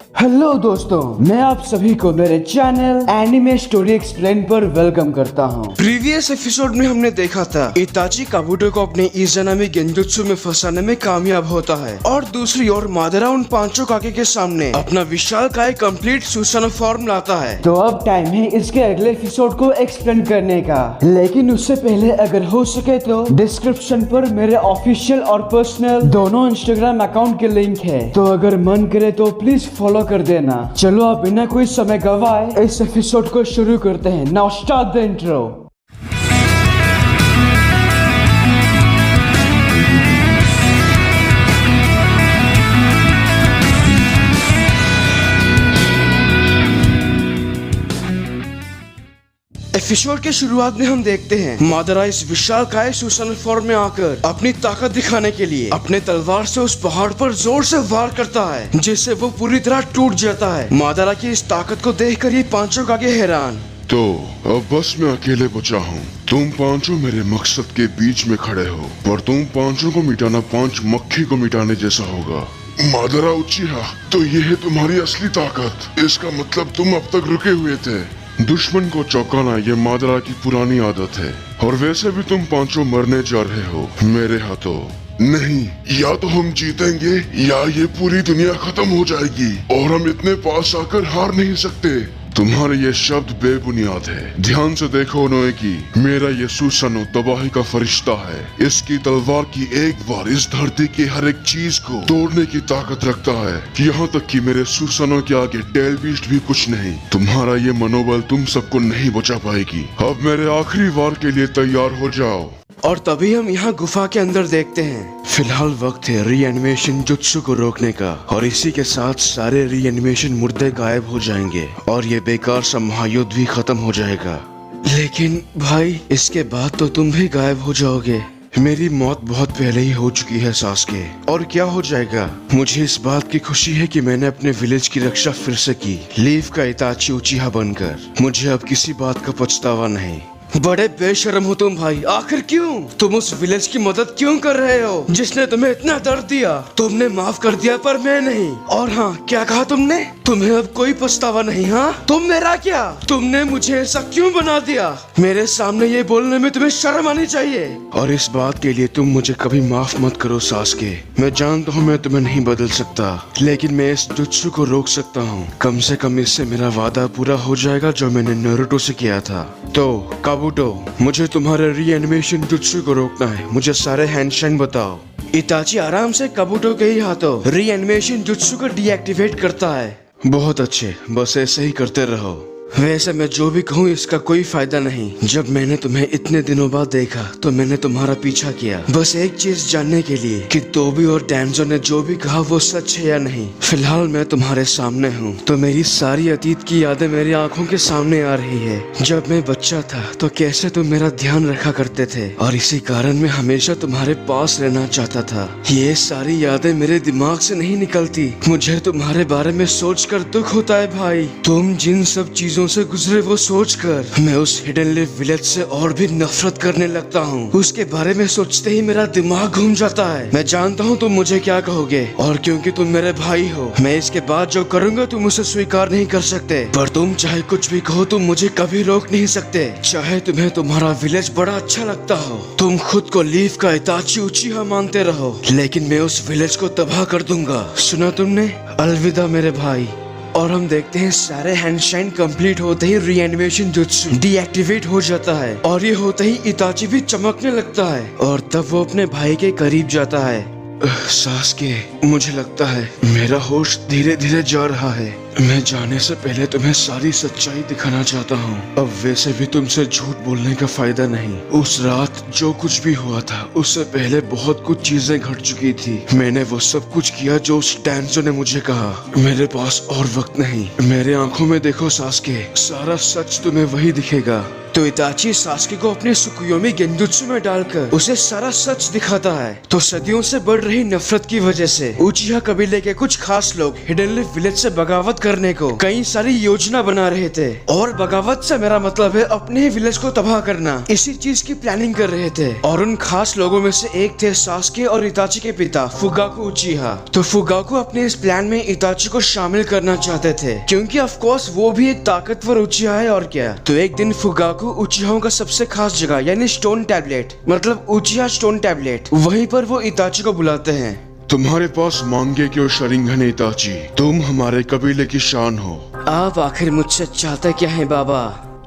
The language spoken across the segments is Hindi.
हेलो दोस्तों, मैं आप सभी को मेरे चैनल एनिमे स्टोरी एक्सप्लेन पर वेलकम करता हूं। प्रीवियस एपिसोड में हमने देखा था इताची काबुटो को अपने इज़ानामी गेंजुत्सु में फंसाने में कामयाब होता है और दूसरी ओर मादरा उन पांचों काके के सामने अपना विशालकाय कंप्लीट सुसानो फॉर्म लाता है। तो अब टाइम है इसके अगले एपिसोड को एक्सप्लेन करने का, लेकिन उससे पहले अगर हो सके तो डिस्क्रिप्शन पर मेरे ऑफिशियल और पर्सनल दोनों इंस्टाग्राम अकाउंट के लिंक है, तो अगर मन करे तो प्लीज फॉलो कर देना। चलो अब बिना कोई समय गवाए इस एपिसोड को शुरू करते हैं। Now start the intro. Episode के शुरुआत में हम देखते हैं मादरा इस विशालकाय सुसानो फॉर्म में आकर अपनी ताकत दिखाने के लिए अपने तलवार से उस पहाड़ पर जोर से वार करता है, जिससे वो पूरी तरह टूट जाता है। मादरा की इस ताकत को देखकर ये पांचों कागे हैरान। तो अब बस मैं अकेले बचा हूँ। तुम पांचों मेरे मकसद के बीच में खड़े हो, पर तुम पांचों को मिटाना 5 मक्खी को मिटाने जैसा होगा। मादरा उचिहा, तो ये है तुम्हारी असली ताकत। इसका मतलब तुम अब तक रुके हुए थे। दुश्मन को चौंकाना ये मादरा की पुरानी आदत है, और वैसे भी तुम पांचों मरने जा रहे हो मेरे हाथों। नहीं, या तो हम जीतेंगे या ये पूरी दुनिया खत्म हो जाएगी, और हम इतने पास आकर हार नहीं सकते। तुम्हारे ये शब्द बेबुनियाद है। ध्यान से देखो नोएकी, मेरा ये सुसानो तबाही का फरिश्ता है। इसकी तलवार की एक बार इस धरती की हर एक चीज को तोड़ने की ताकत रखता है, यहाँ तक कि मेरे सुसानो के आगे टेल बीस्ट भी कुछ नहीं। तुम्हारा ये मनोबल तुम सबको नहीं बचा पाएगी। अब मेरे आखिरी वार के लिए तैयार हो जाओ। और तभी हम यहाँ गुफा के अंदर देखते हैं। फिलहाल वक्त है रीएनिमेशन जुत्सु को रोकने का, और इसी के साथ सारे रीएनिमेशन मुर्दे गायब हो जाएंगे और ये बेकार सा महायुद्ध भी खत्म हो जाएगा। लेकिन भाई, इसके बाद तो तुम भी गायब हो जाओगे। मेरी मौत बहुत पहले ही हो चुकी है सास्के। और क्या हो जाएगा? मुझे इस बात की खुशी है कि मैंने अपने विलेज की रक्षा फिर से की, लीफ का इताची उचिहा बनकर। मुझे अब किसी बात का पछतावा नहीं। बड़े बेशर्म हो तुम भाई। आखिर क्यों? तुम उस विलेज की मदद क्यों कर रहे हो जिसने तुम्हें इतना दर्द दिया? तुमने माफ कर दिया पर मैं नहीं। और हाँ, क्या कहा तुमने? तुम्हें अब कोई पछतावा नहीं? हाँ, तुम मेरा क्या? तुमने मुझे ऐसा क्यों बना दिया? मेरे सामने ये बोलने में तुम्हें शर्म आनी चाहिए। और इस बात के लिए तुम मुझे कभी माफ मत करो सास्के। मैं जानता हूँ मैं तुम्हें नहीं बदल सकता, लेकिन मैं इस जुत्सु को रोक सकता हूँ। कम से कम इससे मेरा वादा पूरा हो जाएगा जो मैंने नारुतो से किया था। तो काबुटो, मुझे तुम्हारे रीएनिमेशन जुत्सु को रोकना है। मुझे सारे हैंडशाइन बताओ। इताची आराम से काबुटो के ही हाथों रीएनिमेशन जुत्सु को डीएक्टिवेट करता है। बहुत अच्छे, बस ऐसे ही करते रहो। वैसे मैं जो भी कहूँ इसका कोई फायदा नहीं। जब मैंने तुम्हें इतने दिनों बाद देखा तो मैंने तुम्हारा पीछा किया, बस एक चीज जानने के लिए कि तोबी और डैंजो ने जो भी कहा वो सच है या नहीं। फिलहाल मैं तुम्हारे सामने हूँ, तो मेरी सारी अतीत की यादें मेरी आंखों के सामने आ रही है। जब मैं बच्चा था तो कैसे तुम मेरा ध्यान रखा करते थे, और इसी कारण मैं हमेशा तुम्हारे पास रहना चाहता था। ये सारी यादें मेरे दिमाग से नहीं निकलती। मुझे तुम्हारे बारे में सोच कर दुख होता है भाई। तुम जिन सब चीजों से गुजरे वो सोचकर मैं उस हिडन लिव विलेज से और भी नफरत करने लगता हूँ। उसके बारे में सोचते ही मेरा दिमाग घूम जाता है। मैं जानता हूँ तुम मुझे क्या कहोगे, और क्योंकि तुम मेरे भाई हो, मैं इसके बाद जो करूँगा तुम उसे स्वीकार नहीं कर सकते। पर तुम चाहे कुछ भी कहो, तुम मुझे कभी रोक नहीं सकते। चाहे तुम्हें तुम्हारा विलेज बड़ा अच्छा लगता हो, तुम खुद को लीफ का इताची उचिहा मानते रहो, लेकिन मैं उस विलेज को तबाह कर दूंगा। सुना तुमने? अलविदा मेरे भाई। और हम देखते हैं सारे हैंडशाइन कंप्लीट होते ही रीएनिमेशन जुत्सु डीएक्टिवेट हो जाता है, और ये होते ही इताची भी चमकने लगता है, और तब वो अपने भाई के करीब जाता है। सास्के, मुझे लगता है मेरा होश धीरे धीरे जा रहा है। मैं जाने से पहले तुम्हें सारी सच्चाई दिखाना चाहता हूँ। अब वैसे भी तुमसे झूठ बोलने का फायदा नहीं। उस रात जो कुछ भी हुआ था उससे पहले बहुत कुछ चीजें घट चुकी थी। मैंने वो सब कुछ किया जो उस डैंजो ने मुझे कहा। मेरे पास और वक्त नहीं। मेरे आंखों में देखो सास्के, सारा सच तुम्हें वही दिखेगा। तो इताची सास्के को अपने सुकुयोमी गेंजुत्सु में डालकर उसे सारा सच दिखाता है। तो सदियों से बढ़ रही नफरत की वजह से उचिहा कबीले के कुछ खास लोग हिडन लिव विलेज से बगावत करने को कई सारी योजना बना रहे थे, और बगावत से मेरा मतलब है अपने ही विलेज को तबाह करना। इसी चीज की प्लानिंग कर रहे थे। और उन खास लोगों में से एक थे सास्के और इताची के पिता फुगाकू उचिहा। तो फुगाकू अपने इस प्लान में इताची को शामिल करना चाहते थे, क्योंकि ऑफ कोर्स वो भी एक ताकतवर उचिहा है और क्या। तो एक दिन फुगाकू उचिहाओं का सबसे खास जगह यानी स्टोन टैबलेट, मतलब उचिहा स्टोन टैबलेट, वहीं पर वो इताची को बुलाते हैं। तुम्हारे पास मांगे क्यों शरिंगन है इताची? तुम हमारे कबीले की शान हो। आप आखिर मुझसे चाहते क्या है बाबा?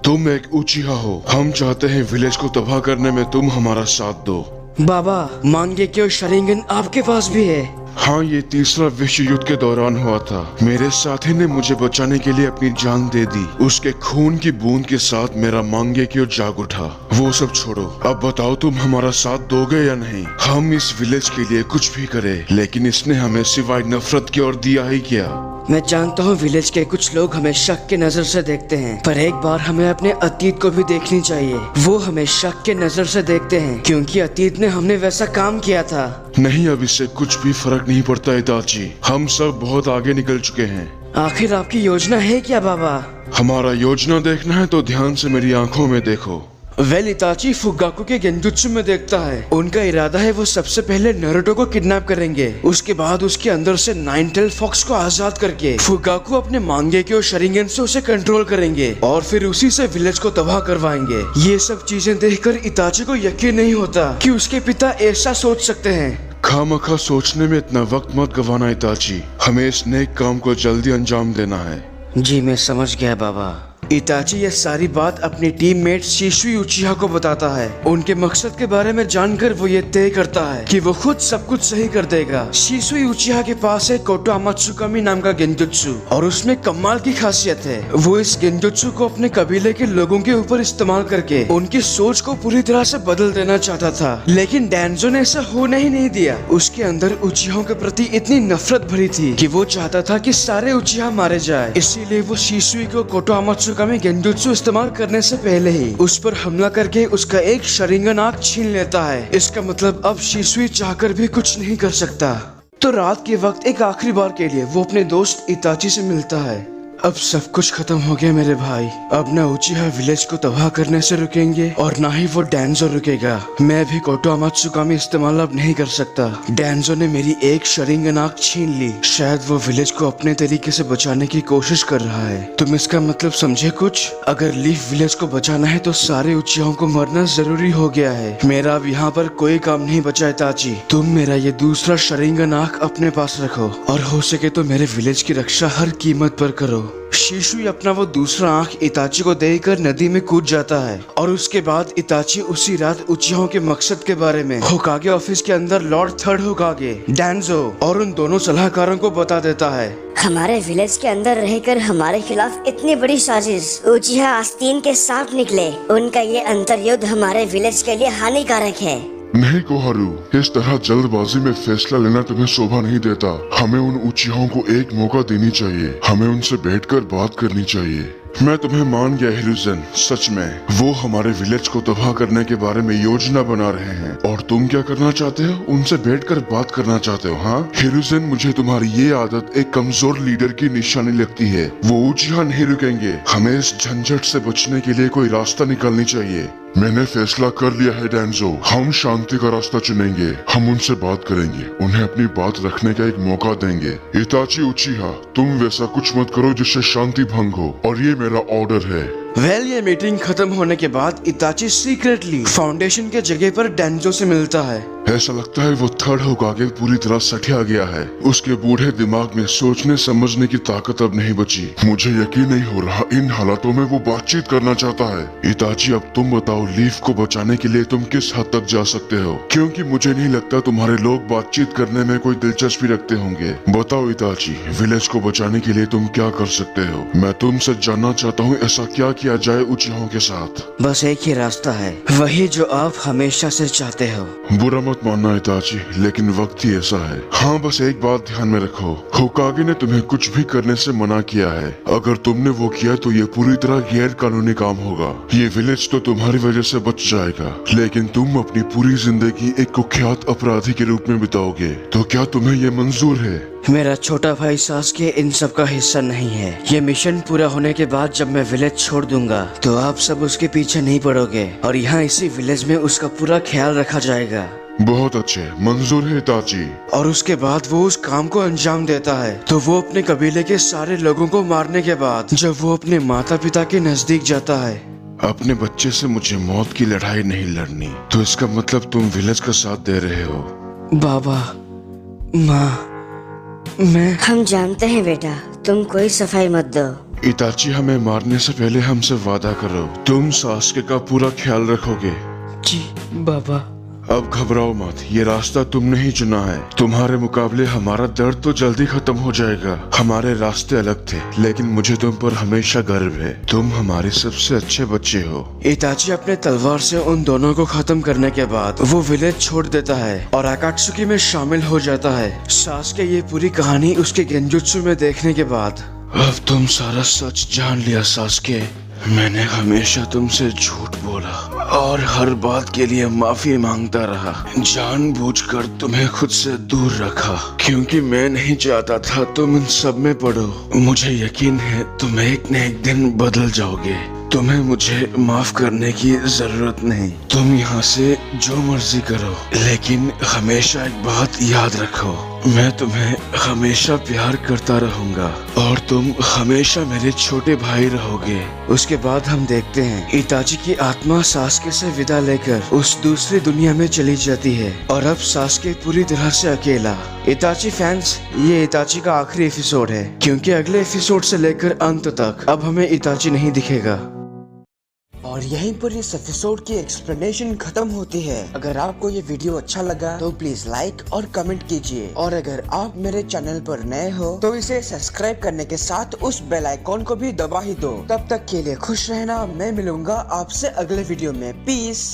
तुम एक उचिहा हो। हम चाहते हैं विलेज को तबाह करने में तुम हमारा साथ दो। बाबा, मांगे क्यों शरिंगन आपके पास भी है? हाँ, ये तीसरा विश्व युद्ध के दौरान हुआ था। मेरे साथी ने मुझे बचाने के लिए अपनी जान दे दी। उसके खून की बूंद के साथ मेरा मांगे क्यों जाग उठा। वो सब छोड़ो, अब बताओ तुम हमारा साथ दोगे या नहीं? हम इस विलेज के लिए कुछ भी करें, लेकिन इसने हमें सिवाय नफरत की और दिया ही क्या। मैं जानता हूँ विलेज के कुछ लोग हमें शक के नजर से देखते हैं, पर एक बार हमें अपने अतीत को भी देखनी चाहिए। वो हमें शक के नजर से देखते हैं, क्योंकि अतीत में हमने वैसा काम किया था। नहीं, अब इससे कुछ भी फर्क नहीं पड़ता इताची। हम सब बहुत आगे निकल चुके हैं। आखिर आपकी योजना है क्या बाबा? हमारा योजना देखना है तो ध्यान से मेरी आंखों में देखो। वेल, इताची फुगाकू के गेंजुत्सु में देखता है। उनका इरादा है वो सबसे पहले नारुतो को किडनैप करेंगे, उसके बाद उसके अंदर से नाइन टेल फॉक्स को आजाद करके फुगाकू अपने मांगे के और शरिंगन से उसे कंट्रोल करेंगे, और फिर उसी से विलेज को तबाह करवाएंगे। ये सब चीजें देखकर इताची को यकीन नहीं होता कि उसके पिता ऐसा सोच सकते हैं। खामखा सोचने में इतना वक्त मत गवाना इताची। हमें इस नेक काम को जल्दी अंजाम देना है। जी मैं समझ गया बाबा। इताची ये सारी बात अपनी टीममेट शिशुई उचिहा को बताता है। उनके मकसद के बारे में जानकर वो ये तय करता है कि वो खुद सब कुछ सही कर देगा। शिशुई उचिहा के पास है कोटो अमात्सुकामी नाम का गेंजुत्सु, और उसमें कमाल की खासियत है। वो इस गेंजुत्सु को अपने कबीले के लोगों के ऊपर इस्तेमाल करके उनकी सोच को पूरी तरह से बदल देना चाहता था, लेकिन डैंजो ने ऐसा होने ही नहीं दिया। उसके अंदर उचिहाओं के प्रति इतनी नफरत भरी थी कि वो चाहता था कि सारे उचिहा मारे जाए। इसीलिए वो शिशुई को कोटो अमात्सुकामी गेंजुत्सु इस्तेमाल करने से पहले ही उस पर हमला करके उसका एक शरिंगन आंख छीन लेता है। इसका मतलब अब शिशुई चाहकर भी कुछ नहीं कर सकता। तो रात के वक्त एक आखिरी बार के लिए वो अपने दोस्त इताची से मिलता है। अब सब कुछ खत्म हो गया मेरे भाई। अब ना उचिहा विलेज को तबाह करने से रुकेंगे और ना ही वो डैंजो रुकेगा। मैं भी कोटो अमात्सुकामी इस्तेमाल अब नहीं कर सकता। डैंजो ने मेरी एक शरिंगन आंख छीन ली। शायद वो विलेज को अपने तरीके से बचाने की कोशिश कर रहा है। तुम इसका मतलब समझे कुछ? अगर लीफ विलेज को बचाना है तो सारे उचिहाओं को मरना जरूरी हो गया है। मेरा अब यहाँ पर कोई काम नहीं बचा इताची। तुम मेरा ये दूसरा शरिंगन आंख अपने पास रखो, और हो सके तो मेरे विलेज की रक्षा हर कीमत पर करो। शिशुई अपना वो दूसरा आंख इताची को देकर नदी में कूद जाता है, और उसके बाद इताची उसी रात उचिहाओं के मकसद के बारे में होकागे ऑफिस के अंदर लॉर्ड थर्ड होकागे, डैंजो और उन दोनों सलाहकारों को बता देता है। हमारे विलेज के अंदर रहकर हमारे खिलाफ इतनी बड़ी साजिश, उचिहा आस्तीन के साथ निकले। उनका ये अंतर्युद्ध हमारे विलेज के लिए हानिकारक है। नहीं कोहारू, इस तरह जल्दबाजी में फैसला लेना तुम्हें शोभा नहीं देता। हमें उन उचिहाओं को एक मौका देनी चाहिए। हमें उनसे बैठकर बात करनी चाहिए। मैं तुम्हें मान गया हिरुzen, सच में वो हमारे विलेज को तबाह करने के बारे में योजना बना रहे हैं, और तुम क्या करना चाहते हो? उनसे बैठकर बात करना चाहते हो? हाँ हिरुzen, मुझे तुम्हारी ये आदत एक कमजोर लीडर की निशानी लगती है। वो उचिहा नहीं रुकेंगे। हमें इस झंझट से बचने के लिए कोई रास्ता निकालनी चाहिए। मैंने फैसला कर लिया है डैंजो, हम शांति का रास्ता चुनेंगे। हम उनसे बात करेंगे, उन्हें अपनी बात रखने का एक मौका देंगे। इताची उचिहा, तुम वैसा कुछ मत करो जिससे शांति भंग हो, और ये मेरा ऑर्डर है। वेल, ये मीटिंग खत्म होने के बाद इताची सीक्रेटली फाउंडेशन के जगह पर डैंजो से मिलता है। ऐसा लगता है वो थर्ड होकागे पूरी तरह सठिया गया है। उसके बूढ़े दिमाग में सोचने समझने की ताकत अब नहीं बची। मुझे यकीन नहीं हो रहा इन हालातों में वो बातचीत करना चाहता है। इताची, अब तुम बताओ लीफ को बचाने के लिए तुम किस हद तक जा सकते हो? क्योंकि मुझे नहीं लगता तुम्हारे लोग बातचीत करने में कोई दिलचस्पी रखते होंगे। बताओ इताची, विलेज को बचाने के लिए तुम क्या कर सकते हो? मैं तुमसे जानना चाहता हूँ ऐसा क्या किया जाए उचिहाओं के साथ। बस एक ही रास्ता है, वही जो आप हमेशा से चाहते हो। बुरा मत मानना इताची, लेकिन वक्त ही ऐसा है। हाँ, बस एक बात ध्यान में रखो, होकागे ने तुम्हें कुछ भी करने से मना किया है। अगर तुमने वो किया तो ये पूरी तरह गैर कानूनी काम होगा। ये विलेज तो तुम्हारी वजह से बच जाएगा, लेकिन तुम अपनी पूरी जिंदगी एक कुख्यात अपराधी के रूप में बिताओगे। तो क्या तुम्हें ये मंजूर है? मेरा छोटा भाई सास्के इन सब का हिस्सा नहीं है। ये मिशन पूरा होने के बाद जब मैं विलेज छोड़ दूंगा तो आप सब उसके पीछे नहीं पड़ोगे और यहाँ इसी विलेज में उसका पूरा ख्याल रखा जाएगा। बहुत अच्छे, मंजूर है इताची। और उसके बाद वो उस काम को अंजाम देता है तो वो अपने कबीले के सारे लोगों को मारने के बाद जब वो अपने माता पिता के नजदीक जाता है। अपने बच्चे से मुझे मौत की लड़ाई नहीं लड़नी, तो इसका मतलब तुम विलेज का साथ दे रहे हो। बाबा, माँ, मैं हम जानते हैं बेटा, तुम कोई सफाई मत दो। इताची, हमें मारने से पहले हमसे वादा करो तुम सास्के का पूरा ख्याल रखोगे। जी बाबा। अब घबराओ मत, ये रास्ता तुमने ही चुना है। तुम्हारे मुकाबले हमारा दर्द तो जल्दी खत्म हो जाएगा। हमारे रास्ते अलग थे, लेकिन मुझे तुम पर हमेशा गर्व है। तुम हमारे सबसे अच्छे बच्चे हो। इताची अपने तलवार से उन दोनों को खत्म करने के बाद वो विलेज छोड़ देता है और आकात्सुकी में शामिल हो जाता है। सास्के ये पूरी कहानी उसके गेंजुत्सु में देखने के बाद। अब तुम सारा सच जान लिया सास्के। मैंने हमेशा तुमसे झूठ बोला और हर बात के लिए माफी मांगता रहा। जानबूझकर तुम्हें खुद से दूर रखा क्योंकि मैं नहीं चाहता था तुम इन सब में पड़ो। मुझे यकीन है तुम एक न एक दिन बदल जाओगे। तुम्हें मुझे माफ करने की जरूरत नहीं। तुम यहाँ से जो मर्जी करो, लेकिन हमेशा एक बात याद रखो, मैं तुम्हें हमेशा प्यार करता रहूंगा और तुम हमेशा मेरे छोटे भाई रहोगे। उसके बाद हम देखते हैं इताची की आत्मा सास्के से विदा लेकर उस दूसरी दुनिया में चली जाती है और अब सास्के पूरी तरह से अकेला। इताची फैंस, ये इताची का आखिरी एपिसोड है क्योंकि अगले एपिसोड से लेकर अंत तक अब हमें इताची नहीं दिखेगा। और यहीं पर इस एपिसोड की एक्सप्लेनेशन खत्म होती है। अगर आपको ये वीडियो अच्छा लगा तो प्लीज लाइक और कमेंट कीजिए और अगर आप मेरे चैनल पर नए हो तो इसे सब्सक्राइब करने के साथ उस बेल आइकॉन को भी दबा ही दो। तब तक के लिए खुश रहना। मैं मिलूंगा आपसे अगले वीडियो में। पीस।